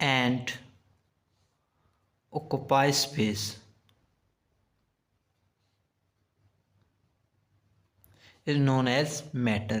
and occupy space is known as matter۔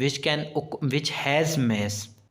which has mass۔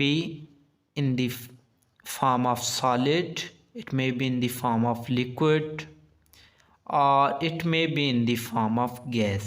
be in the form of solid, it may be in the form of liquid, or it may be in the form of gas۔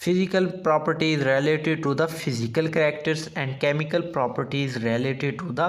Physical property is related to the physical characters and chemical property is related to the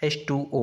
H2O۔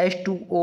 H2O